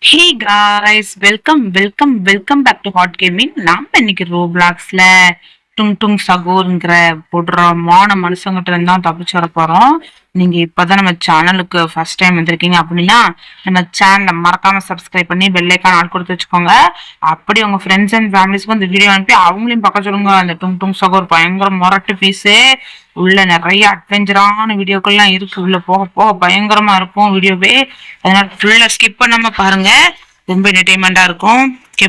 Hey guys, welcome back to hot gaming. நாம இன்னைக்கு ரோப்ளாக்ஸ்ல டுங் டுங் சகோர்ங்கிற போடுறமான மனுஷங்கிட்ட இருந்து தான் தப்பிச்சு வர போறோம். நீங்க இப்பதான் நம்ம சேனலுக்கு ஃபர்ஸ்ட் டைம் வந்திருக்கீங்க அப்படின்னா நம்ம சேனலை மறக்காம சப்ஸ்கிரைப் பண்ணி பெல்லைக்கான ஆள் கொடுத்து வச்சுக்கோங்க. அப்படி உங்க ஃப்ரெண்ட்ஸ் அண்ட் ஃபேமிலிஸ்க்கு இந்த வீடியோ அனுப்பி அவங்களையும் பார்க்க சொல்லுங்க. அந்த டுங் டுங் சகோர் பயங்கர மொரட்டு பீஸு, உள்ள நிறைய அட்வென்ச்சரான வீடியோக்கள்லாம் இருக்கு. உள்ள போக போக பயங்கரமா இருக்கும் வீடியோவே. அதனால ஃபுல்லா ஸ்கிப் பண்ணாம பாருங்க, ரொம்ப என்டர்டைன்மெண்டா இருக்கும்.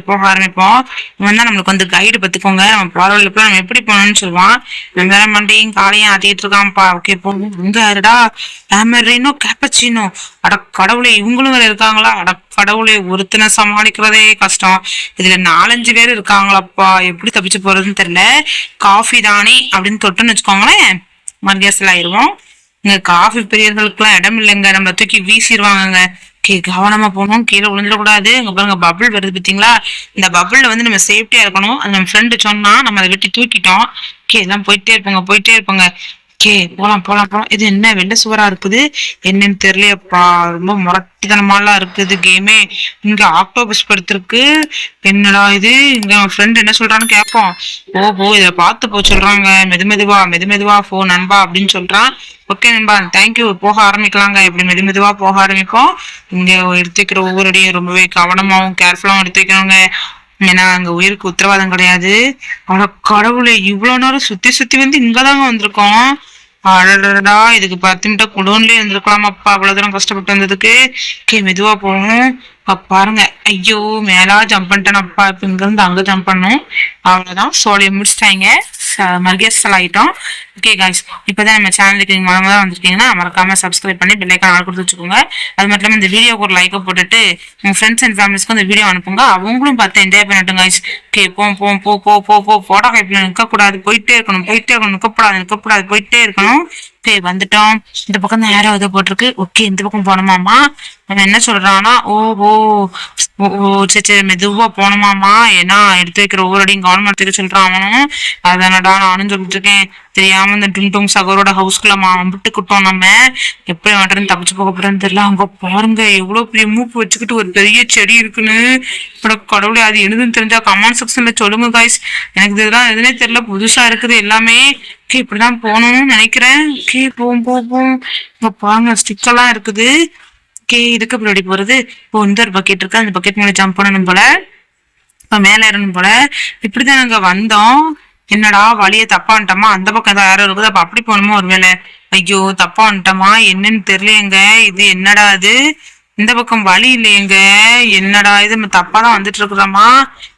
போக ஆரம்பிப்போம். இவன் தான் நம்மளுக்கு வந்து கைடு பத்துக்கோங்க. நம்ம பரவாயில்ல நம்ம எப்படி போகணும்னு சொல்லுவான். வேற மண்டையும் காலையும் ஆத்திட்டு இருக்கான்ப்பா. ஓகே போகும். இங்க யாருடா? ஆமரினோ கேப்பச்சினோ. அட கடவுளே, இவங்களும் வேற இருக்காங்களா? அட கடவுளே, ஒருத்தனை சமாளிக்கிறதே கஷ்டம். இதுல 4-5 பேர் இருக்காங்களாப்பா. எப்படி தப்பிச்சு போறதுன்னு தெரியல. காஃபி தானே அப்படின்னு தொட்டுன்னு வச்சுக்கோங்களேன், மரியாசல் ஆயிடுவோம். இங்க காஃபி பிரியர்களுக்குலாம் இடம் இல்லைங்க. நம்ம தூக்கி வீசிடுவாங்க. கவனமா போகணும், கீழே விழுந்துடக்கூடாது. இங்க பாருங்க பபிள் வருது பார்த்தீங்களா? இந்த பபிள்ல வந்து நம்ம சேஃப்டியா இருக்கணும். அது நம்ம ஃப்ரெண்டு சொன்னா நம்ம அதை வெட்டி தூக்கிட்டோம். எல்லாம் போயிட்டே இருப்பாங்க. போலாம். இது என்ன வெள்ளை சுவரா இருக்குது? என்னன்னு தெரியலையப்பா. ரொம்ப முரட்டித்தனமாலாம் இருக்குது கேமே. இங்க ஆக்டோபஸ் படுத்திருக்கு. என்னடா இது? இங்க ஃப்ரெண்ட் என்ன சொல்றான்னு கேட்போம். ஓஹோ, இதை பார்த்து போ சொல்றாங்க. மெதுமெதுவா போ நண்பா அப்படின்னு சொல்றான். ஓகே நண்பா, தேங்க்யூ. போக ஆரம்பிக்கலாங்க. இப்படி மெதுவா போக ஆரம்பிப்போம். இங்க எடுத்து வைக்கிற ஒவ்வொரு அடியும் ரொம்பவே கவனமாவும் கேர்ஃபுல்லாவும் எடுத்து வைக்கணுங்க. ஏன்னா அங்க உயிருக்கு உத்தரவாதம் கிடையாது. ஆனா கடவுளே, இவ்வளவு நேரம் சுத்தி வந்து இங்கதாங்க வந்திருக்கோம். அடடா, இதுக்கு 10 நிமிடம் குடோன்லயே இருந்திருக்கலாம் அப்பா. அவ்வளவு தூரம் கஷ்டப்பட்டு வந்ததுக்கு. மெதுவா போகணும். பாருங்க, ஐயோ மேலா ஜம்ப் பண்ணிட்டேன் அப்பா. இப்ப இங்க இருந்து அங்க ஜம்ப் பண்ணும். அவ்வளவுதான், சோழியை முடிச்சிட்டாங்க. மர்கேசல் ஆயிட்டோம். ஓகே காய்ஸ், இப்பதான் நம்ம சேனலுக்கு நீங்க முதல்ல வந்திருக்கீங்கன்னா மறக்காம சப்ஸ்கிரைப் பண்ணி பெல்லைக்கான ஆள் கொடுத்து வச்சுக்கோங்க. அது மட்டும் இல்லாம இந்த வீடியோக்கு ஒரு லைக்கை போட்டுட்டு உங்க ஃப்ரெண்ட்ஸ் அண்ட் ஃபேமிலிஸ்க்கு இந்த வீடியோ அனுப்புங்க. அவங்களும் பார்த்து என்ஜாய் பண்ணட்டும் காய்ஸ். ஓகே போடா கைப்பில் நிற்க கூடாது, போயிட்டே இருக்கணும். நிற்கக்கூடாது, போயிட்டே இருக்கணும். ஓகே வந்துட்டோம். இந்த பக்கம் தான் யாரோ இதை போட்டிருக்கு. ஓகே, இந்த பக்கம் போனோமாமா. அவன் என்ன சொல்றான்னா, ஓஹோ சரி மெதுவா போனோமாமா. ஏன்னா எடுத்து வைக்கிற ஒவ்வொரு அடியும் கவர்மெண்ட் எடுத்துக்க சொல்றான் அவனும். அதானடா நானும் சொல்லிட்டு இருக்கேன். தெரியாம இந்த டுங் டுங் சகரோட ஹவுஸ்குள்ள விட்டுக்கிட்டோம். நம்ம எப்படி வந்துட்டு தப்பிச்சு போக போறேன்னு தெரியல. அங்க பாருங்க எவ்வளவு பெரிய மூப்பு வச்சுக்கிட்டு ஒரு பெரிய செடி இருக்குன்னு. இப்ப கடவுளே, அது எழுதுன்னு தெரிஞ்சா கமெண்ட் செக்ஷன்ல சொல்லுங்க காய்ஸ். எனக்கு இதெல்லாம் எதுனே தெரியல, புதுசா இருக்குது எல்லாமே. இப்படிதான் போகணும்னு நினைக்கிறேன். போவோம். இங்க பாருங்க ஸ்டிக்கெல்லாம் இருக்குது. இதுக்கு பின்னாடி போறது. இப்போ இந்த ஒரு பக்கெட் இருக்கு, அந்த பக்கெட் மேல ஜம்ப் பண்ணணும் போல. இப்ப மேல ஏறணும் போல. இப்படிதான் நாங்க வந்தோம். என்னடா வழிய தப்பா வந்துட்டோமா? அந்த பக்கம் ஏதாவது யாரும் இருக்குது. அப்ப அப்படி போகணுமோ ஒரு வேலை. ஐயோ தப்பா வந்துட்டோமா? என்னன்னு தெரியலையேங்க. இது என்னடா இது? இந்த பக்கம் வழி இல்லையேங்க. என்னடா இது? நம்ம தப்பாதான் வந்துட்டு இருக்கிறோமா?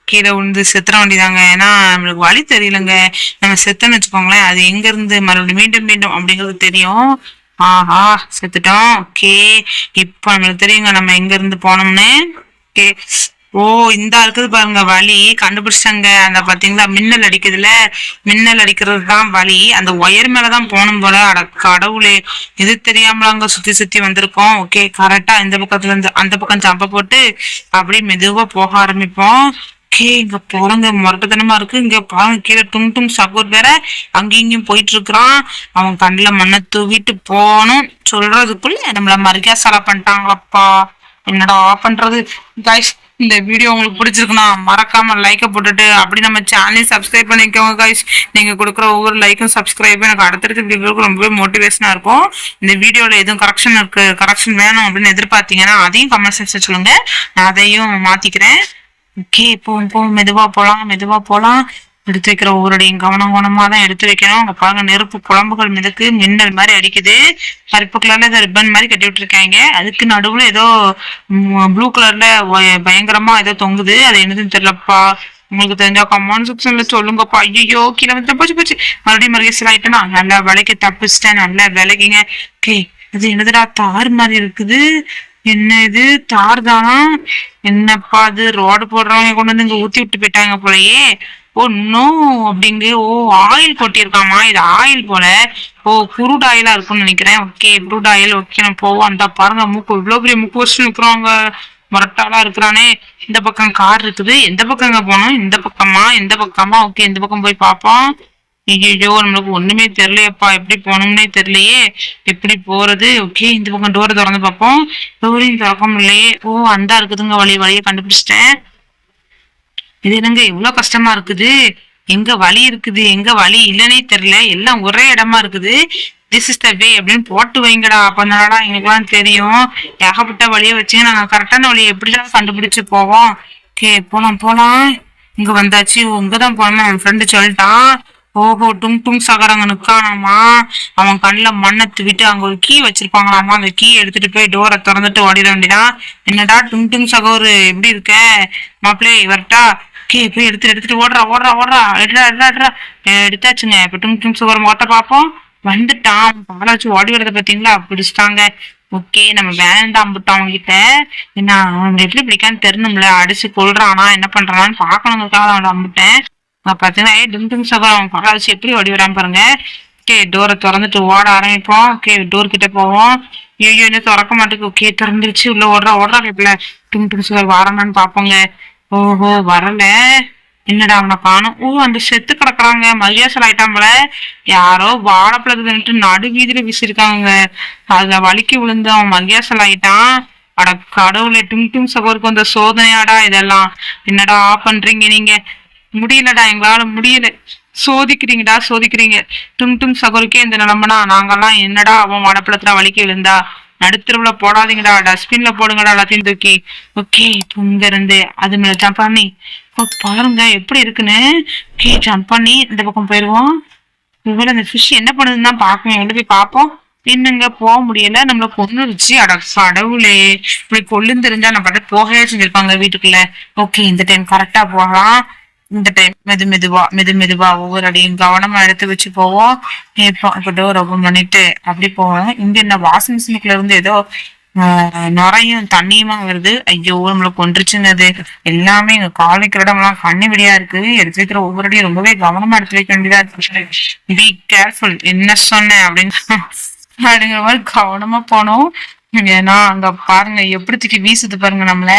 கீழே விழுந்து செத்துற வேண்டியதாங்க. ஏன்னா நம்மளுக்கு வழி தெரியலங்க. நம்ம செத்துன்னு வச்சுக்கோங்களேன், அது எங்க இருந்து மறுபடியும் மீண்டும் அப்படிங்கிறது தெரியும். ஆஹா, செத்துட்டோம். ஓகே, இப்ப நம்மளுக்கு தெரியுங்க நம்ம எங்க இருந்து போனோம்னு. ஓகே, ஓ இந்த இருக்குது பாருங்க வழி. கண்டுபிடிச்சாங்க. அந்த பாத்தீங்களா மின்னல் அடிக்குதுல, மின்னல் அடிக்கிறது தான் வழி. அந்த ஒயர் மேலதான் போகணும் போல. அட கடவுளே, இது தெரியாமலாங்க சுத்தி வந்திருக்கோம். ஓகே, கரெக்டா இந்த பக்கத்துல இருந்து அந்த பக்கம் ஜம்ப போட்டு அப்படியே மெதுவா போக ஆரம்பிப்போம். இங்க பாருங்க முரட்டுத்தனமா இருக்கு. இங்க பாருங்க கீழே டுங் டுங் சகோர் வேற அங்கேயும் இங்கேயும் போயிட்டு இருக்கிறான். அவன் கண்ணுல மண்ணை தூவிட்டு போகணும் சொல்றதுக்குள்ள நம்மள மரியாதை பண்ணிட்டாங்களப்பா. என்னடா பண்றது கைஸ்? இந்த வீடியோ உங்களுக்கு பிடிச்சிருக்குன்னா மறக்காம லைக்கை போட்டுட்டு அப்படி நம்ம சேனலையும் சப்ஸ்கிரைப் பண்ணிக்கோங்க கைஸ். நீங்க கொடுக்குற ஒவ்வொரு லைக்கும் சப்ஸ்கிரைபும் எனக்கு அடுத்தடுத்த வீடியோக்கு ரொம்பவே மோட்டிவேஷனா இருக்கும். இந்த வீடியோல எதுவும் கரெக்ஷன் வேணும் அப்படின்னு எதிர்பார்த்தீங்கன்னா அதையும் கமெண்ட் செக்ஷன் சொல்லுங்க, நான் அதையும் மாத்திக்கிறேன். ஓகே, போவோம். மெதுவா போலாம். எடுத்து வைக்கிற ஒவ்வொருடையும் கவனமா தான் எடுத்து வைக்கணும். அங்க பாருங்க நெருப்பு குழம்புகள் மிதக்கு, மின்னல் மாதிரி அடிக்குது. கருப்பு கலர்ல ஏதோ ரிப்பன் மாதிரி கட்டி விட்டுருக்காங்க. அதுக்கு நடுவுல ஏதோ ப்ளூ கலர்ல பயங்கரமா ஏதோ தொங்குது. அது என்னதுன்னு தெரியலப்பா. உங்களுக்கு தெரிஞ்சா கமெண்ட் செக்ஷன்ல சொல்லுங்கப்பா. ஐயோ கீழே வந்து போச்சு. மறுபடியும் மறுகேசல் ஆயிட்டேன்னா நல்லா விலைக்கு தப்பிச்சிட்டேன். நல்லா விலைக்குங்க. ஓகே, அது என்னதுடா தார் மாதிரி இருக்குது. என்ன இது தார் தானா? என்னப்பா அது? ரோடு போடுறவங்க கொண்டு வந்து இங்க ஊத்தி விட்டு போயிட்டாங்க போலயே. ஓ நோ அப்படிங்க. ஓ ஆயில் கொட்டியிருக்காமா, இது ஆயில் போல. ஓ குரூட் ஆயிலா இருக்கும்னு நினைக்கிறேன். Okay crude oil. ஓகே நம்ம போவோம். அந்த பாருங்க மூக்கு இவ்வளவு பெரிய மூக்கு வச்சு நிற்கிறோங்க. முரட்டாளா இருக்கிறானே. இந்த பக்கம் கார் இருக்குது. எந்த பக்கங்க போனோம்? இந்த பக்கமா? ஓகே இந்த பக்கம் போய் பார்ப்போம். ஐயோ நம்மளுக்கு ஒண்ணுமே தெரியலையப்பா, எப்படி போகணும்னே தெரியலையே. எப்படி போறது? ஓகே, இந்த பக்கம் டோரை திறந்து பார்ப்போம். டோரையும் திறக்க முடியலையே. ஓ, அந்தா இருக்குதுங்க வழி. வழியை கண்டுபிடிச்சிட்டேன். இது என்னங்க இவ்வளவு கஷ்டமா இருக்குது? எங்க வழி இருக்குது, எங்க வழி இல்லைன்னே தெரியல. எல்லாம் ஒரே இடமா இருக்குது. திஸ் இஸ் த வே அப்படின்னு போட்டு வைங்கடா. அப்பனாடா எங்களுக்குலாம் தெரியும். ஏகப்பட்ட வழியை வச்சு நாங்க கரெக்டான வழியை எப்படிதான் கண்டுபிடிச்சு போவோம். ஓகே, போலாம் போலாம். இங்க வந்தாச்சு. இங்கதான் போனோம். என் ஃப்ரெண்டு சொல்லிட்டான். ஓஹோ, டும் டும் சகரங்க நிக்கானாமா. அவன் கண்ணுல மண்ணை தூவிட்டு அங்க ஒரு கீ வச்சிருப்பாங்களாமா. அந்த கீ எடுத்துட்டு போய் டோரை திறந்துட்டு ஓடிட வேண்டியதான். என்னடா டும் டும் சகோரு, எப்படி இருக்க மாப்பிள்ளை, வரட்டா? கே போய் எடுத்துட்டு ஓடுறா ஓடுறா ஓடுறா. எடுடா எடுத்தாச்சுங்க. இப்ப டும் டும் சகோர் முகத்தை பார்ப்போம். வந்துட்டான். பாலை வச்சு ஓடி வரத பாத்தீங்களா, பிடிச்சிட்டாங்க. ஓகே, நம்ம வேண்டாம் அம்பிட்டோம் அவங்க கிட்ட. என்ன அவங்க எப்படி பிடிக்கான்னு தெரியணும்ல. அடிச்சு கொள்றானா என்ன பண்றான்னு பாக்கணுங்கிறதுக்காக அவன் அம்பிட்டேன். பாத்தீங்கன்னா டும் டும் சகோர் அவன் பாலை வச்சு எப்படி ஓடி வரான்னு பாருங்க. ஓகே, டோரை திறந்துட்டு ஓட ஆரம்பிப்போம். ஓகே, டோர் கிட்ட போவோம். ஐயோ இன்னும் திறக்க மாட்டேங்குது. ஓகே, திறந்துருச்சு. உள்ள ஓடுறா கேட்கல. டும் டும் சகோர் வரானான்னு பாப்போங்க. ஓஹோ, வரல. என்னடா அவனை காணும். ஓ, அந்த செத்து கிடக்குறாங்க. மரியாசல் ஆயிட்டாம்பல. யாரோ வாழைப்பழத்துட்டு நடு வீதியில வீசிருக்காங்க. அதுல வலிக்கு விழுந்து அவன் மரியாசல் ஆயிட்டான். அட கடவுளே, டும் டும் சகோருக்கு வந்த சோதனையாடா இதெல்லாம். என்னடா பண்றீங்க நீங்க? முடியலடா, எங்களால முடியல. சோதிக்கிறீங்கடா சோதிக்கிறீங்க. டும் டும் சகோருக்கே இந்த நிலைமைனா நாங்கெல்லாம் என்னடா அவன் வாழைப்பழத்துல வலிக்கு விழுந்தா? நடுத்தருவுல போடாதீங்கடா, டஸ்ட்பின்ல போடுங்கடா எல்லாத்தையும் தூக்கி. ஓகே, இங்க இருந்து அது மேல ஜம்ப் பண்ணி பாருங்க எப்படி இருக்குன்னு. ஓகே, ஜம்ப் பண்ணி இந்த பக்கம் போயிருவோம். ஒருவேளை அந்த ஃபிஷ் என்ன பண்ணுதுன்னு தான் பார்க்கணும். எங்க போய் பார்ப்போம். என்னங்க போக முடியல, நம்மள கொன்னுருச்சு. அட கடவுளே, இப்படி கொல்லுன்னு தெரிஞ்சா நம்ம போகவே செஞ்சிருப்பாங்க வீட்டுக்குள்ள. ஓகே, இந்த டைம் கரெக்டா போகலாம். இந்த டைம் மெதுவா ஒவ்வொரு அடியும் கவனமா எடுத்து வச்சு போவோம். இப்போ டோர் ஓபன் பண்ணிட்டு அப்படி போவோம். இங்க என்ன வாஷிங் மிஷினுக்குள்ள இருந்து ஏதோ நுரையும் தண்ணியுமா வருது. ஐயோ, நம்மள கொன்றுச்சுங்க. அது எல்லாமே எங்க காலைக்கிற இடம் எல்லாம் கண்ணு விடியா இருக்கு. எடுத்து வைக்கிற ஒவ்வொரு அடியும் ரொம்பவே கவனமா எடுத்து வைக்க வேண்டியதா இருக்கு. பி கேர்ஃபுல், என்ன சொன்னேன் அப்படின்னு அப்படிங்கிற மாதிரி கவனமா போனோம். ஏன்னா அங்க பாருங்க எப்படி தூக்கி வீசுது பாருங்க. நம்மள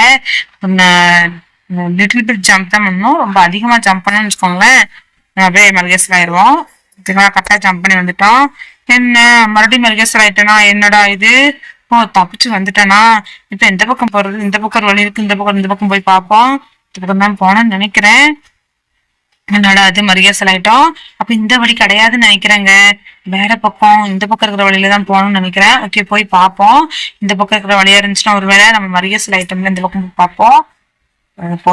லிட்டில் பிட் ஜம்ப் தான் பண்ணணும். ரொம்ப அதிகமா ஜம்ப் பண்ணணும்னு வச்சுக்கோங்களேன், அப்படியே மல்கேசல் ஆயிடுவோம். கரெக்டா ஜம்ப் பண்ணி வந்துட்டோம். என்ன மறுபடியும் மல்கேசல் ஆயிட்டேனா? என்னடா இது? ஓ, தப்பிச்சு வந்துட்டேனா? இப்ப எந்த பக்கம் போறது? இந்த பக்கம் ஒரு வழி இருக்கு. இந்த பக்கம் போய் பார்ப்போம். இந்த பக்கம் தான் போனேன்னு நினைக்கிறேன். என்னடா அது மரியாசல் ஆயிட்டோம். அப்ப இந்த வழி கிடையாதுன்னு நினைக்கிறேங்க. வேற பக்கம் இந்த பக்கம் இருக்கிற வழியில தான் போகணும்னு நினைக்கிறேன். ஓகே, போய் பார்ப்போம். இந்த பக்கம் இருக்கிற வழியா இருந்துச்சுன்னா ஒருவேளை நம்ம மரியாசல் ஐட்டம்ல இந்த பக்கம் போய் பார்ப்போம்.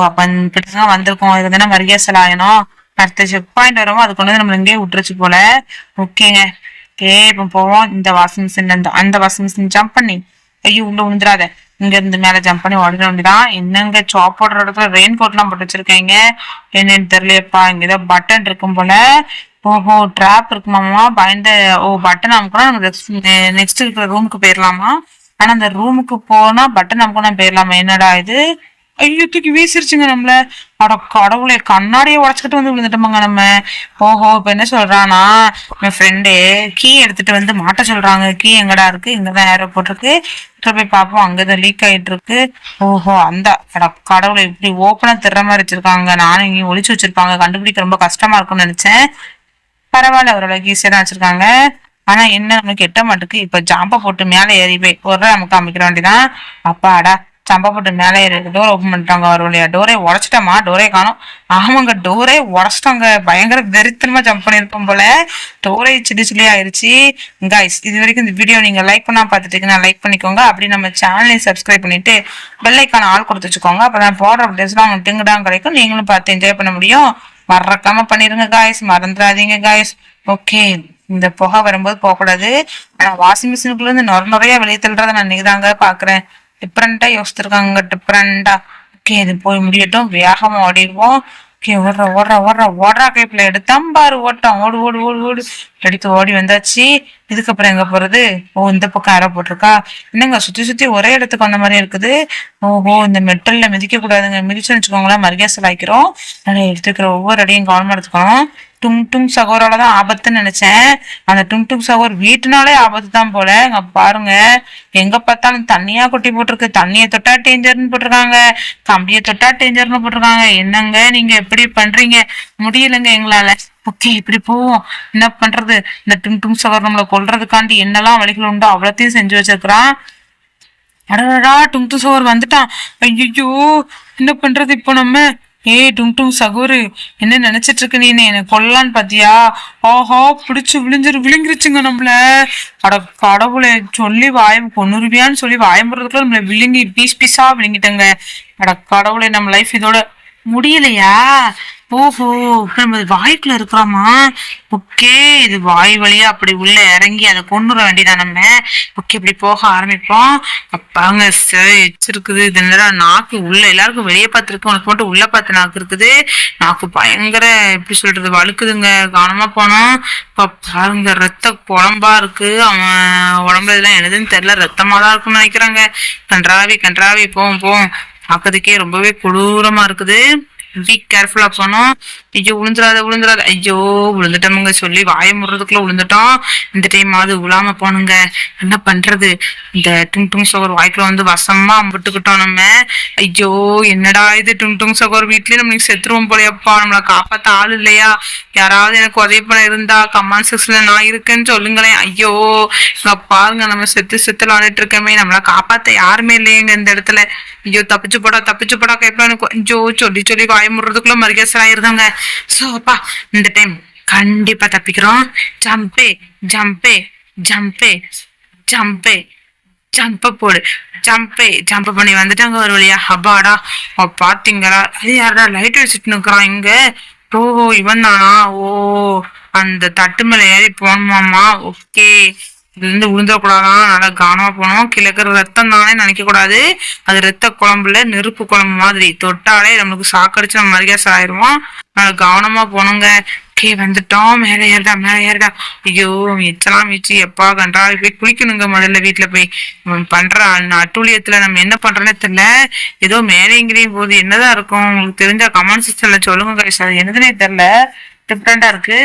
அப்ப இப்படிதான் வந்திருக்கோம். இதுக்கு தானே மரியாசல் ஆகணும். அடுத்த செக் பாயிண்ட் வரவும் அது கொண்டு வந்து நம்ம இங்கே விட்டுருச்சு போல. ஓகேங்க. ஓகே, இப்ப போவோம். இந்த வாஷிங் மிஷின் அந்த வாஷிங் மிஷின் ஜம்ப் பண்ணி ஐயோ உள்ள விழுந்துடாத. இங்க இருந்து மேல ஜம்ப் பண்ணி ஓடிட வேண்டியதான். என்னங்க சாப் போடுற இடத்துல ரெயின் கோட் எல்லாம் போட்டு வச்சிருக்கீங்க, என்னன்னு தெரியலையப்பா. இங்க ஏதோ பட்டன் இருக்கும் போல. ஓஹோ, ட்ராப் இருக்குமாமா. பயந்த ஓ பட்டன் அமுக்குனா நம்ம நெக்ஸ்ட் இருக்கிற ரூமுக்கு போயிடலாமா? ஆனா அந்த ரூமுக்கு போனா பட்டன் அமுக்குனா போயிடலாமா? என்னடா இது? ஐயோ, தூக்கி வீசிருச்சுங்க நம்மள. அட கடவுளே, கண்ணாடியை உடச்சுக்கிட்டு வந்து விழுந்துட்டோமாங்க நம்ம. ஓஹோ, இப்ப என்ன சொல்றானா என் ஃப்ரெண்டு கீ எடுத்துட்டு வந்து மாட்ட சொல்றாங்க. கீ எங்கடா இருக்கு? இங்கதான் ஏரோபோர்ட் இருக்கு. போய் பார்ப்போம். அங்கதான் லீக் ஆயிட்டு இருக்கு. ஓஹோ, அந்த அட கடவுளை இப்படி ஓப்பனா திற மாதிரி வச்சிருக்காங்க. நானும் இங்கேயும் ஒளிச்சு வச்சிருப்பாங்க. கண்டுபிடிக்க ரொம்ப கஷ்டமா இருக்கும்னு நினைச்சேன். பரவாயில்ல, ஓரளவுக்கு ஈஸியா தான் வச்சிருக்காங்க. ஆனா என்ன நமக்கு எட்ட மாட்டுக்கு. இப்ப ஜாம்பை போட்டு மேல ஏறி போய் ஒரு நமக்கு அமைக்கிற வேண்டியதான். அப்பாடா, சம்பா போட்டு மேலே டோர் ஓப்பன் பண்ணிட்டாங்க. அவருடைய டோரே உடச்சிட்டோமா? டோரே காணும். ஆமாங்க, டோரே உடச்சிட்டாங்க. பயங்கர வெறித்தனமா ஜம்ப் பண்ணிருப்போம் போல. டோரே சில்லி ஆயிருச்சு. கைஸ், இது வரைக்கும் இந்த வீடியோ நீங்க லைக் பண்ணா பாத்துட்டீங்கன்னா லைக் பண்ணிக்கோங்க. அப்படி நம்ம சேனலையும் சப்ஸ்கிரைப் பண்ணிட்டு பெல் ஐக்கான ஆள் கொடுத்து வச்சுக்கோங்க. அப்பதான் போடுற அப்டேட்ஸ்லாம் உங்களுக்கு டிங்குடாங்க கிடைக்கும். நீங்களும் பார்த்து என்ஜாய் பண்ண முடியும். மறக்காம பண்ணிருங்க காய்ஸ், மறந்துடாதீங்க காய்ஸ். ஓகே, இந்த புகை வரும்போது போகக்கூடாது. ஆனா வாஷிங் மிஷினுக்குள்ள இருந்து நிறைய வெளியே தள்ளுறத நான் இன்னைக்கு தாங்க பாக்குறேன். டிஃப்ரெண்டா யோசிச்சிருக்காங்க, டிஃப்ரெண்டா. ஓகே, இது போய் முடியட்டும். வேகமா ஓடிடுவோம். ஓகே, ஓடுறா கைப்பில் எடுத்தான் பாரு. ஓட்டம் ஓடு ஓடு ஓடு ஓடு எடுத்து ஓடி வந்தாச்சு. இதுக்கப்புறம் எங்க போறது? ஓ, இந்த பக்கம் யாரோ போட்டிருக்கா. என்னங்க சுத்தி ஒரே இடத்துக்கு வந்த மாதிரி இருக்குது. ஓஹோ, இந்த மெட்டல்ல மிதிக்க கூடாதுங்க. மிதிச்சுன்னு வச்சுக்கோங்களேன், மரியாசல் ஆக்கிரும். அதனால எடுத்துக்கிற ஒவ்வொரு அடியும் கவனமா எடுத்துக்கணும். டும் டும் சகோரால தான் ஆபத்துன்னு நினைச்சேன். அந்த டும் டும் சகோர் வீட்டுனாலே ஆபத்து தான் போல. அங்க பாருங்க, எங்க பார்த்தாலும் தண்ணியா கொட்டி போட்டிருக்கு. தண்ணியை தொட்டா டேஞ்சர்னு போட்டிருக்காங்க, கம்பியை தொட்டா டேஞ்சர்னு போட்டிருக்காங்க. என்னங்க நீங்க எப்படி பண்றீங்க? முடியலங்க எங்களால. ஓகே, இப்படி போவோம். என்ன பண்றது? இந்த டும் டும் சகோர் நம்மளை கொல்றதுக்காண்டி என்னெல்லாம் வழிகள் உண்டோ அவ்வளோத்தையும் செஞ்சு வச்சிருக்கிறான். அடடா, டும் டும் சகோர் வந்துட்டான். ஐயோ, என்ன பண்றது இப்போ நம்ம? ஏய் டும் டும் சகோரு, என்ன நினைச்சிட்டு இருக்க நீ? என்ன கொல்லலான்னு பாத்தியா? ஆஹா, பிடிச்சு விழுங்கிருச்சுங்க நம்மள. அட கடவுளை, சொல்லி கொன்னுருவியான்னு சொல்லி வாயம்புறதுக்குள்ள நம்மள விழுங்கி பீஸ் பீஸா விழுங்கிட்டங்க. அட கடவுளை, நம்ம லைஃப் இதோட முடியலையா? ஓஹோ, நம்ம வாய்க்குள்ள இருக்கிறோமா? ஓகே, இது வாய் வழியா அப்படி உள்ள இறங்கி அதை கொண்டுற வேண்டியதான் நம்ம. ஓகே, இப்படி போக ஆரம்பிப்போம். அப்பாங்க எச்சிருக்குது. இது நேரம் நாக்கு உள்ள எல்லாருக்கும் வெளியே பார்த்துருக்கு, உனக்கு மட்டும் உள்ள பார்த்து நாக்கு இருக்குது. நாக்கு பயங்கர எப்படி சொல்றது, வழுக்குதுங்க. கவனமா போனோம். பாருங்க, ரத்த குழம்பா இருக்கு. அவன் உடம்புல இதெல்லாம் என்னதுன்னு தெரியல, ரத்தமா தான் இருக்குன்னு நினைக்கிறாங்க. கன்றாவி போவோம். பார்க்கறதுக்கே ரொம்பவே கொடூரமா இருக்குது. பி கேர்ஃபுல்லா போனோம். ஐயோ, விழுந்துராத. ஐயோ, விழுந்துட்டோமுங்க. சொல்லி வாய முடுறதுக்குள்ள விழுந்துட்டோம். இந்த டைம் அது விழாம போனுங்க. என்ன பண்றது? இந்த டும் டும் சகோர் வாய்க்குள்ள வந்து வசமா விட்டுக்கிட்டோம் நம்ம. ஐயோ, என்னடா இது? டும் டும் சகோர் வீட்லயே நம்மளுக்கு செத்துருவோம் போலையப்பா. நம்மளை காப்பாத்த ஆள் இல்லையா? யாராவது எனக்கு உதவி பண்ண இருந்தா கமெண்ட் செக்ஷன்ல நான் இருக்கேன்னு சொல்லுங்களேன். ஐயோ, பாருங்க, நம்ம செத்து விளையாடிட்டு இருக்கமே. நம்மளை காப்பாத்த யாருமே இல்லையங்க இந்த இடத்துல. ஐயோ, தப்பிச்சு போடா கேட்பா. எனக்கு ஐயோ சொல்லி வாயமுடுறதுக்குள்ள மரியாதை ஆயிருந்தாங்க. சோ அப்பா, இந்த டைம் கண்டிப்பா தப்பிக்கிறோம். ஜம்பே போடு. ஜம்ப் பண்ணி வந்துட்டாங்க ஒரு வழியா. அப்பாடா, பாத்தீங்களா? அது யாரா லைட் வச்சுட்டு நிக்கிறான் இங்க? ஓஹோ, இவன் தானா? ஓ, அந்த தட்டு மேல ஏறி போகணுமாமா. ஓகே, இதுல இருந்து விழுந்துடக்கூடாதான், நல்லா கவனமா போனோம். கிழக்கிற ரத்தம் தானே நினைக்க கூடாது. அது ரத்த குழம்புல நெருப்பு குழம்பு மாதிரி, தொட்டாலே நம்மளுக்கு சாக்கடிச்சு நம்ம மரியாதை ஆயிடுவோம். நல்லா கவனமா போனோங்க. ஓகே, வந்துட்டோம். மேலே ஏறடா. ஐயோ, எச்சலாம் வீச்சு. எப்பா கன்றாவி, போய் குளிக்கணுங்க முதல்ல. வீட்டுல போய் பண்ற அட்டூழியத்துல நம்ம என்ன பண்றோன்னே தெரியல. ஏதோ மேலேங்கிறையும் போது என்னதான் இருக்கும்? உங்களுக்கு தெரிஞ்ச கமெண்ட் செக்ஷன்ல சொல்லுங்க கைஸ். அது என்னதுன்னே தெரியல, டிஃப்ரெண்டா இருக்கு.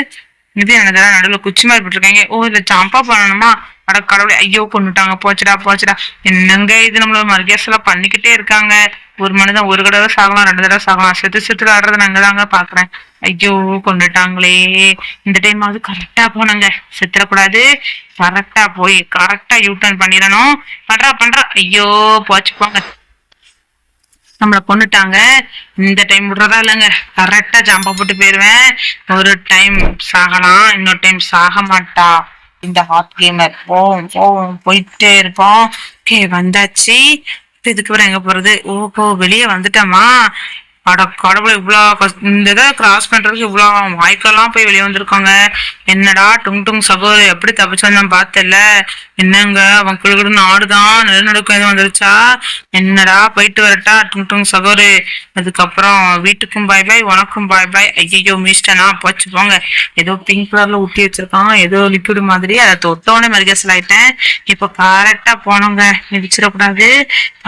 இது என்னதான் நடுவில் குச்சி மாதிரி போட்டிருக்காங்க. ஓ, இதுல ஜம்பா பண்ணணுமா? அட கடவுளை, ஐயோ கொண்டுட்டாங்க. போச்சுடா. என்னங்க இது? நம்மள மர்கேஸ் எல்லாம் பண்ணிக்கிட்டே இருக்காங்க. ஒரு மனிதன் ஒரு தடவை சாகலாம், 2 தடவை சாகலாம். செத்து ஆடுறத நாங்க தாங்க பாக்குறேன். ஐயோ, கொண்டுட்டாங்களே. இந்த டைம் ஆகுது கரெக்டா போனங்க, செத்துடக்கூடாது. கரெக்டா போய் கரெக்டா யூ டர்ன் பண்ணிடணும். பண்றா. ஐயோ, போங்க. நம்மளை கொண்டுட்டாங்க. இந்த டைம் விடுறதா இல்லைங்க, கரெக்டா ஜம்பா போட்டு போயிருவேன். ஒரு டைம் சாகலாம், இன்னொரு டைம் சாக மாட்டா இந்த ஹாட் கேமர். போயிட்டே இருப்போம். ஓகே, வந்தாச்சு. இதுக்கு அப்புறம் எங்க போறது? ஓஹோ, வெளியே வந்துட்டோமா? அட கடவுளை, இந்த இதை கிராஸ் பண்றதுக்கு இவ்வளவு வாய்க்கெல்லாம் போய் வெளியே வந்திருக்காங்க. என்னடா டும் டும் சகோதரி, எப்படி தப்பிச்சு வந்தான் பார்த்தல? என்னங்க, அவன் கிழக்குன்னு ஆடுதான். நிலநடுக்கம் எதுவும் வந்துருச்சா? என்னடா, போயிட்டு வரட்டா டும் டும் சகோதரி. அதுக்கப்புறம் வீட்டுக்கும் பாய், உனக்கும் பாய். ஐயோ, மிஸ்டனா, போச்சு போங்க. ஏதோ பிங்க் கலர்ல ஊட்டி வச்சிருக்கான், ஏதோ லிக்விட் மாதிரி. அதை தொட்டோன்னே மரியாசல் ஆயிட்டேன். இப்ப கரெக்டா போனோங்க, மிதிச்சிடக்கூடாது.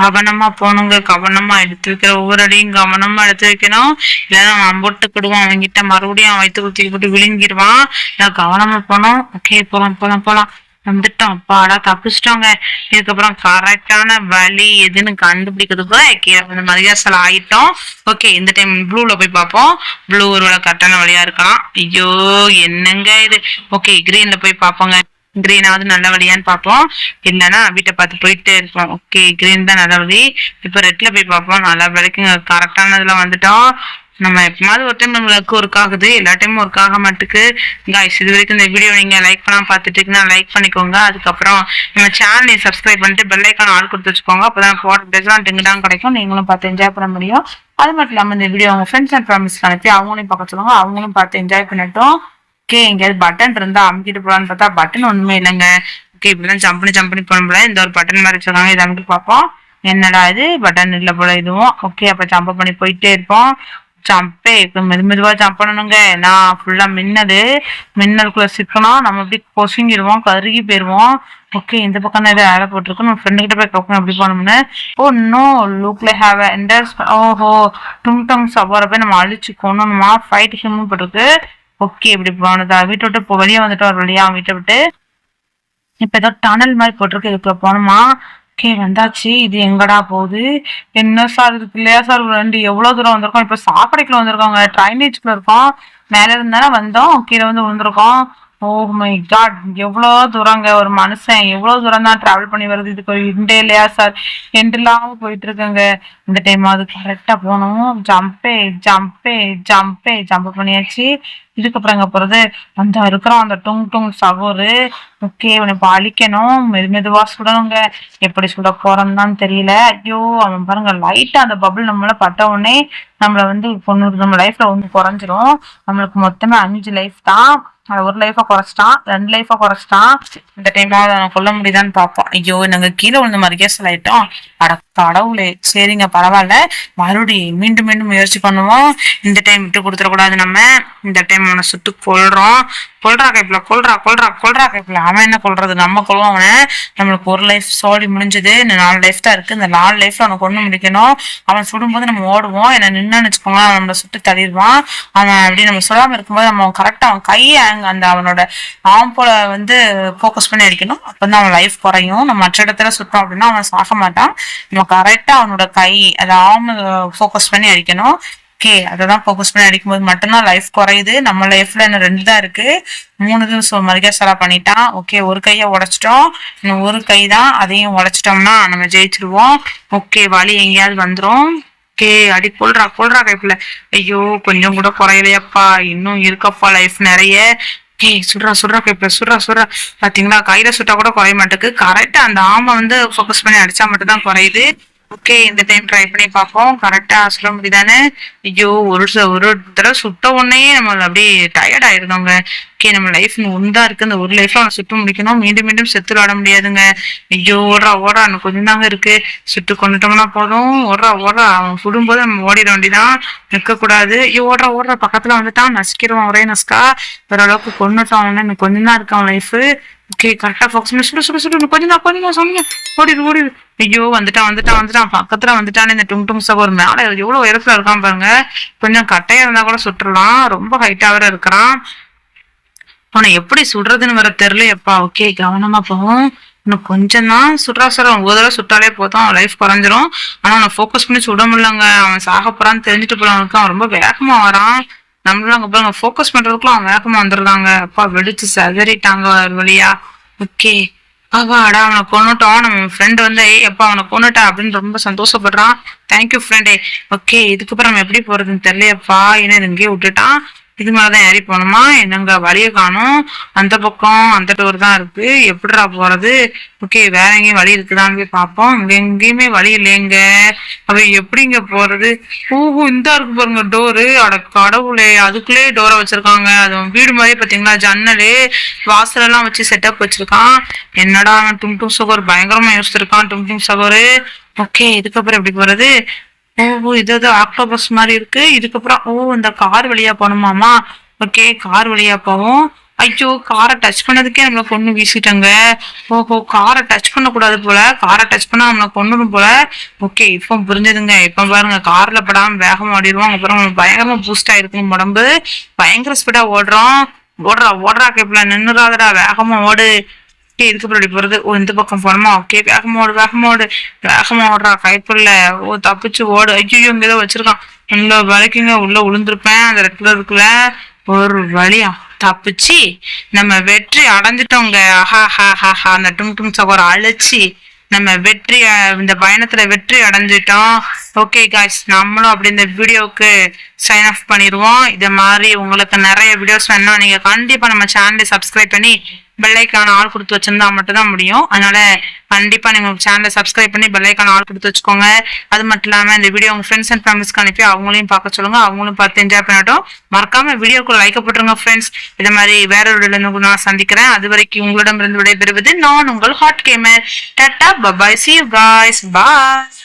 கவனமா போனோங்க, கவனமா எடுத்து வைக்கிற ஒவ்வொரு அடியும் கவனமா எடுத்து வைக்கணும். இல்லைன்னா அவன் போட்டுக்கிடுவான், அவன்கிட்ட மறுபடியும் அவன் வயிற்று குத்தி போட்டு விழுங்கிடுவான். கவனமா போனோம். ஓகே, போலாம். வந்துட்டோம். அப்பாடா, தப்பிச்சிட்டோங்க. இதுக்கப்புறம் கரெக்டான வழி எதுன்னு கண்டுபிடிக்கிறதுக்கு மரியாசல் ஆயிட்டோம். ஓகே, இந்த டைம் ப்ளூல போய் பார்ப்போம். ப்ளூ ஒரு கரெக்டான வழியா இருக்கலாம். ஐயோ, என்னங்க இது? ஓகே, கிரீன்ல போய் பார்ப்போங்க. கிரீனாவது நல்ல வழியான்னு பார்ப்போம். இல்லைன்னா வீட்டை பார்த்து போயிட்டே இருப்போம். ஓகே, கிரீன் தான் நல்ல வழி. இப்ப ரெட்ல போய் பார்ப்போம். நல்ல வழிக்கு கரெக்டானதுல வந்துட்டோம். நம்ம எப்பமாவது ஒரு டைம் நம்மளுக்கு ஒர்க் ஆகுது, எல்லா டைமும் ஒர்க் ஆக மாட்டுக்கு. கைஸ், இது வரைக்கும் இந்த வீடியோ நீங்க லைக் பண்ணாம பார்த்துட்டு இருக்கீங்கன்னா லைக் பண்ணிக்கோங்க. அதுக்கப்புறம் நம்ம சேனலை சப்ஸ்கிரைப் பண்ணிட்டு பெல் ஐக்கான் ஆல் கொடுத்து வச்சுக்கோங்க. அப்பதான் போட்டோம் டிங்குதான் கிடைக்கும், நீங்களும் பார்த்து என்ஜாய் பண்ண முடியும். அது மட்டும் இல்லாம இந்த வீடியோ அவங்க ஃப்ரெண்ட்ஸ் அண்ட் ஃபேமிலிஸ்க்கு அனுப்பி அவங்களையும் பார்க்க சொல்லுவாங்க, அவங்களும் பார்த்து என்ஜாய் பண்ணிட்டோம். ஓகே, எங்கேயாவது பட்டன் இருந்தா அமுக்கிட்டு போலான்னு பார்த்தா பட்டன் ஒண்ணுமே இல்லைங்க. ஓகே, இப்படிதான் ஜம்ப் பண்ணி போன இந்த ஒரு பட்டன் மாதிரி வச்சிருக்காங்க, இதை அமுக்கி பார்ப்போம். என்னடா இது, பட்டன் இல்லை போல இதுவும். ஓகே, அப்ப ஜம்ப் பண்ணி போயிட்டே இருப்போம். ஜம்பே இப்ப மெதுவா ஜம்ப் பண்ணணுங்க. நான் ஃபுல்லா மின்னலுக்குள்ள சிக்கணும். நம்ம அப்படி பொசுங்கிடுவோம், கருகி போயிருவோம். ஓகே, இந்த பக்கம் தான் ஏதாவது வேலை போட்டிருக்கோம். நம்ம ஃப்ரெண்டு கிட்ட போய் கேட்கணும் எப்படி போனோம்னு. ஓ நோ, லுக்ல ஹேவ் என்டர்ஸ். ஓஹோ, டும் டும் சவார போய் நம்ம அழிச்சு கொண்டோம்மா. ஃபைட் ஹிம்னு போட்டிருக்கு. ஓகே இப்படி போனதா வீட்டை விட்டு இப்போ வெளியே வந்துட்டோம் ஒரு வழியா வீட்டை விட்டு. இப்ப ஏதோ டனல் மாதிரி போட்டிருக்கு, இதுக்குள்ள போனோமா. ஓகே வந்தாச்சு. இது எங்கடா போகுது? என்ன சார் இதுக்கு இல்லையா சார் ரெண்டு எவ்வளவு தூரம் வந்திருக்கோம்? இப்ப சாக்கடைக்குள்ள வந்திருக்கோங்க, ட்ரைனேஜ்குள்ள இருக்கோம். மேல இருந்தானே வந்தோம், கீழே வந்து விழுந்திருக்கோம். ஓ மை காட், எவ்வளவு தூரங்க ஒரு மனுஷன் எவ்வளவு தூரம் தான் டிராவல் பண்ணி வருது? இதுக்கு ஒரு இண்டே இல்லையா சார்? எண்டு இல்லாம போயிட்டு இருக்கங்க. இந்த டைம் அது கரெக்டா போகணும். ஜம்பே ஜம்பே ஜம்பே ஜம்ப் பண்ணியாச்சு. இதுக்கப்புறம் எங்க போறது? அந்த இருக்கிறோம் அந்த டுங் டுங் சகோரு. ஓகே இவனை இப்ப அழிக்கணும், மெதுவா சுடணுங்க. எப்படி சுட போறோம்னு தான் தெரியல. ஐயோ அவன் பாருங்க, லைட்டா அந்த பபுள் நம்மள பட்ட உடனே நம்மள வந்து பொண்ணு நம்ம லைஃப்ல வந்து குறைஞ்சிரும். நம்மளுக்கு மொத்தமே 5 லைஃப் தான். ஒரு லைஃபா குறைச்சிட்டான், 2 லைஃபா குறைச்சிட்டான். இந்த டைம்ல நான் கொல்ல முடியுதான்னு பார்ப்போம். ஐயோ நாங்க கீழே விழுந்த மாதிரி கேசல் ஆயிட்டோம். அட கடவுளே, சரிங்க பரவாயில்ல, மறுபடியும் மீண்டும் மீண்டும் முயற்சி பண்ணுவோம். இந்த டைம் விட்டு கொடுத்துடக்கூடாது நம்ம. இந்த டைம் அவனை சுட்டு கொல்றோம். கொல்றா கைப்புல, கொல்றா கைப்புல. அவன் என்ன கொல்றது, நம்ம கொள்வோம் அவனை. நம்மளுக்கு ஒரு லைஃப் சோடி முடிஞ்சது, இன்னும் 4 லைஃப் தான் இருக்கு. இந்த 4 லைஃப்ல அவனை கொண்டு முடிக்கணும். அவன் சுடும்போது நம்ம ஓடுவோம், என்ன நின்னு வச்சுக்கோங்க நம்மளை சுட்டு தள்ளிடுவான். அவன் அப்படி நம்ம சொல்லாம இருக்கும்போது நம்ம கரெக்டா அவன் கையை அந்த அவனோட ஆம் போல வந்து போக்கஸ் பண்ணி அடிக்கணும். அப்பதான் அவன் லைஃப் குறையும். நம்ம மற்ற இடத்துல சுட்டோம் அப்படின்னா அவன் சாக மாட்டான். நம்ம கரெக்டா அவனோட கை அதை ஆம் போக்கஸ் பண்ணி அடிக்கணும். ஓகே அததான் போக்கஸ் பண்ணி அடிக்கும்போது மட்டும்தான் லைஃப் குறையுது. நம்ம லைஃப்ல இன்னும் 2 தான் இருக்கு. 3 இது மரிகாசலா பண்ணிட்டான். ஓகே ஒரு கையை உடைச்சிட்டோம், இன்னும் ஒரு கை தான், அதையும் உடைச்சிட்டோம்னா நம்ம ஜெயிச்சிருவோம். ஓகே வலி எங்கேயாவது வந்துரும். ஓகே அடி கொல்றா கைப்புல. ஐயோ கொஞ்சம் கூட குறையலையப்பா, இன்னும் இருக்கப்பா லைஃப் நிறைய. ஏய் சுடுறா கைப்புல, சுடுறா. பாத்தீங்களா கையில சுட்டா கூட குறைய மாட்டேங்குது. கரெக்டா அந்த ஆமை வந்து போக்கஸ் பண்ணி அடிச்சா மட்டும் தான் குறையுது. ஓகே இந்த டைம் ட்ரை பண்ணி பார்ப்போம், கரெக்டா சொல்ல முடியுதானே. ஐயோ ஒரு தடவை சுட்ட உடனே நம்ம அப்படியே டயர்ட் ஆயிருந்தோங்க. ஓகே நம்ம லைஃப் ஒன்றுதான் இருக்கு, இந்த ஒரு லைஃப்ல அவனை சுட்டு முடிக்கணும். மீண்டும் செத்து விளாட முடியாதுங்க. ஐயோ ஓடுறா இன்னும் கொஞ்சம் தாங்க இருக்கு. சுட்டு கொண்டுட்டோம்னா போதும். ஓடுறா அவன் சுடும்போது நம்ம ஓடிட வேண்டிதான், நிற்க கூடாது. ஐயோ ஓடுறா பக்கத்துல வந்துட்டான், நசுக்கிடுவான் ஒரே நசுக்கா. ஓரளவுக்கு கொண்டுட்டான் அவனை, இன்னும் கொஞ்சம் தான் இருக்கு அவன் லைஃப். ஓகே கரெக்டா ஃபோக்கஸ் பண்ணி சுடு கொஞ்சம் தான் சொன்னீங்க. ஓடிடு. ஐயோ வந்துட்டான் பக்கத்துல வந்துட்டானே இந்த டுங் சகோர். மேல எவ்வளவு உயரத்துல இருக்கான் பாருங்க. கொஞ்சம் கட்டையா இருந்தா கூட சுட்டுலாம், ரொம்ப ஹைட்டா வேற இருக்கிறான். அவனை எப்படி சுடுறதுன்னு வர தெரியலையப்பா. ஓகே கவனமா போகும். இன்னும் கொஞ்சம் தான் சுடுறா ஒரு தடவை சுட்டாலே போதும், அவன் லைஃப் குறைஞ்சிரும். ஆனா அவனை ஃபோக்கஸ் பண்ணி சுட முடியலங்க. அவன் சாக போறான்னு தெரிஞ்சுட்டு போறவனுக்கு அவன் ரொம்ப வேகமா வரான். நம்மளும் அங்க பாருங்க ஃபோக்கஸ் பண்றதுக்குலாம் அவன் வேகமா வந்துடுறாங்க. அப்பா வெடிச்சு சதறிட்டாங்க ஒரு வழியா. ஓகே அவாடா அவனை கொண்டுட்டோம். நம்ம ஃப்ரெண்ட் வந்து எப்பா அவனை கொண்டுட்டா அப்படின்னு ரொம்ப சந்தோஷப்படுறான். தேங்க்யூ ஃப்ரெண்டே. ஓகே இதுக்கப்புறம் நம்ம எப்படி போறதுன்னு தெரியலையப்பா. ஏன்னா இங்கேயே விட்டுட்டான். இது மேலதான் ஏறி போகணுமா? என்னங்க வழிய காணும். அந்த பக்கம் அந்த டோர் தான் இருக்கு, எப்படிடா போறது? ஓகே வேற எங்கேயும் வழி இருக்குதான் போய் பார்ப்போம். இங்க எங்கேயுமே வழி இல்லைங்க. அப்ப எப்படிங்க போறது? ஓஹோ இந்த இருக்கு பாருங்க டோரு. அட கடவுளே, அதுக்குள்ளே டோரை வச்சிருக்காங்க. அது வீடு மாதிரி பாத்தீங்களா, ஜன்னலு வாசல் எல்லாம் வச்சு செட்டப் வச்சிருக்கான். என்னடா டுங் சகோர் பயங்கரமா யோசிச்சிருக்கான் டுங் சகோரு. ஓகே இதுக்கப்புறம் எப்படி போறது? ஓ இது ஆக்டோபஸ் மாதிரி இருக்கு. இதுக்கப்புறம் இந்த கார் வழியா போகணுமாமா. ஓகே கார் வழியா போவோம். ஐயோ காரை டச் பண்ணதுக்கே நம்மள பொண்ணு வீசிட்டாங்க. ஓஹோ காரை டச் பண்ண கூடாது போல, காரை டச் பண்ணா நம்மள கொண்டுடும் போல. ஓகே இப்போ புரிஞ்சதுங்க. இப்ப பாருங்க கார்ல படாம வேகமா ஓடிடுவோம். அப்புறம் பயங்கரமா பூஸ்ட் ஆயிருக்கும் உடம்பு. பயங்கர ஸ்பீடா ஓடுறா கேப்ல, நின்னுறாதடா வேகமா ஓடு. இதுக்கப்புறம் இப்படி போறது. இந்த பக்கம் போனோமா. ஓகே வேகமா ஓடுறா கைப்புள்ள. தப்பிச்சு ஓடு. ஐயோ இங்க ஏதோ வச்சிருக்கான். உள்ள வலிக்குங்க, உள்ள விழுந்திருப்பேன் அந்த ரெட் கலருக்குள்ள. ஒரு வழியா தப்பிச்சு நம்ம வெற்றி அடைஞ்சிட்டோங்க. ஆஹா அந்த டுங் சகோர அழைச்சி நம்ம இந்த பயணத்துல வெற்றி அடைஞ்சிட்டோம். ஓகே காய்ஸ் நம்மளும் அப்படி இந்த வீடியோவுக்கு சைன் ஆஃப் பண்ணிடுவோம். இது மாதிரி உங்களுக்கு நிறைய வீடியோஸ் வேணும், நீங்க கண்டிப்பா நம்ம சேனலை சப்ஸ்கிரைப் பண்ணி பெல்லைக்கான ஆள் கொடுத்து வச்சிருந்தா மட்டும் தான் முடியும். அதனால கண்டிப்பா நீங்க சேனலை சப்ஸ்கிரைப் பண்ணி பெல்லைக்கான ஆள் கொடுத்து வச்சுக்கோங்க. அது மட்டும் இல்லாம இந்த வீடியோ உங்க ஃப்ரெண்ட்ஸ் அண்ட் ஃபேமிலிஸ்க்கு அனுப்பி அவங்களையும் பார்க்க சொல்லுங்க, அவங்களும் பார்த்து என்ஜாய் பண்ணட்டும். மறக்காம வீடியோக்குள்ள லைக் போட்டுருங்க ஃப்ரெண்ட்ஸ். இதை மாதிரி வேற ஒரு வீடியோல நான் சந்திக்கிறேன். அது வரைக்கும் உங்களிடமிருந்து விடைபெறுவது நான் உங்கள் hot gamer. Tata bye, see you guys, bye.